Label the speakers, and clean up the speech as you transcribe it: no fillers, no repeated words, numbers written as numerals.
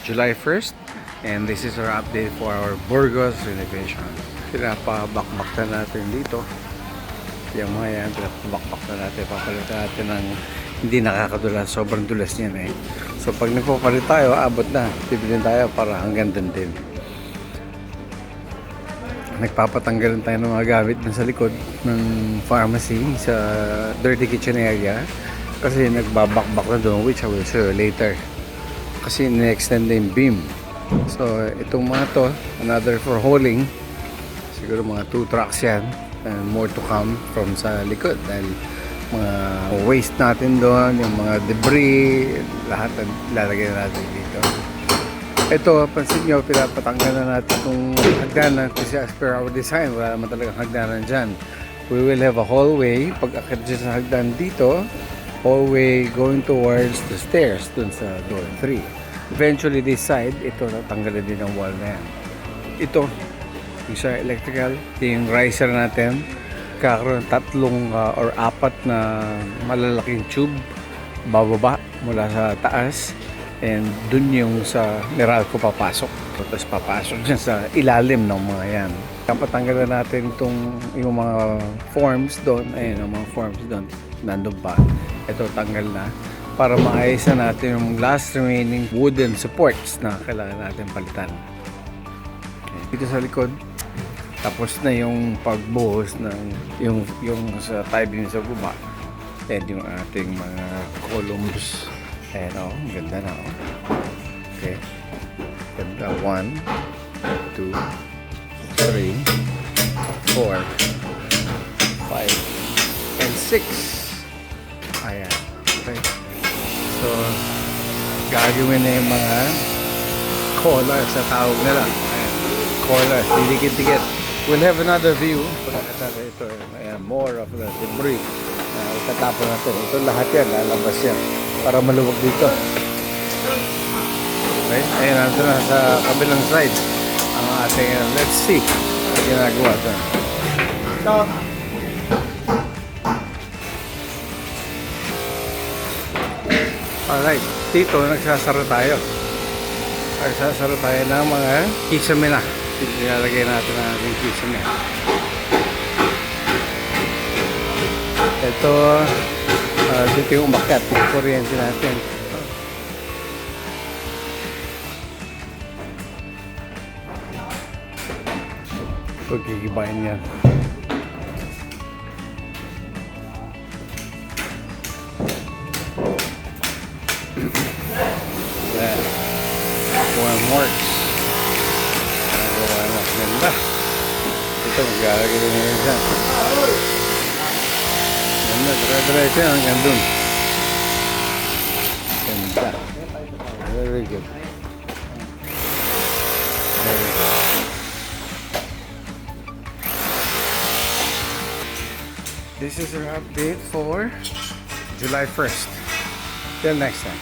Speaker 1: July 1st, and this is our update for our Burgos renovation. Pinapabakbak na natin dito. Yung mga yan, pinapabakbak na natin. Papalitan natin ng hindi nakakadulas. Sobrang dulas niyan eh. So pag nagpapalit tayo, abot na. Bibilin tayo para hanggang dun din. Nagpapatanggalan tayo ng mga gamit na sa likod ng pharmacy sa dirty kitchen area. Kasi nagbabakbak na doon, which I will show you later. Kasi ni-extend na yung beam. So itong mga to, another for hauling. Siguro mga 2 trucks yan, and more to come from sa likod dahil mga waste natin doon, yung mga debris, lahat na lalagay natin dito. Ito, pansin nyo, pinapatanggal na natin itong hagdanan kasi as per our design, wala naman talagang hagdanan dyan. We will have a hallway, pag-akit dyan sa hagdan dito, hallway going towards the stairs dun sa door 3. Eventually this side, ito natanggalin din ang wall na yan. Ito, yung sa electrical, yung riser natin, kakaroon tatlong or 4 na malalaking tube bababa mula sa taas, and dun yung sa Meralco papasok. Tapos papasok dyan sa ilalim ng mga yan. Kapatanggalan natin yung mga forms doon, ayun, yung mga forms doon, nandun pa. Ito tanggal na para maayos na natin yung last remaining wooden supports na kailangan natin palitan. Okay. Dito sa likod, tapos na yung pagbuhos ng yung sa tie beam sa baba, and yung ating mga columns. Ayan o, ganda na o. Okay. Ganda. 1, 2, 3, 4, 5, and 6. Ayan. Okay. So, gagawin na yung mga collars sa tawag nila. Ayan. Collars. Didikit-dikit. We'll have another view. Ito, ayan, more of the debris. Itatapon natin. Ito lahat yan. Lalabas yan. Para maluwag dito. Okay. Ayan, nandito na sa kabilang side ang ating, let's see ang ginagawa ito. Alright, dito nagsasara tayo. Nagsasara tayo ng mga kisame na. Ilalagay natin ang ating kisame. Ito, dito yung umakyat, yung kuryente natin. Pagkikibahin yan. Yan. One works. Ganda. Ito, maglalagay din yan dyan. Ganda, tara-diretso yan hanggang dun. Ganda. Very good. Very good. This is our update for July 1st. Till next time.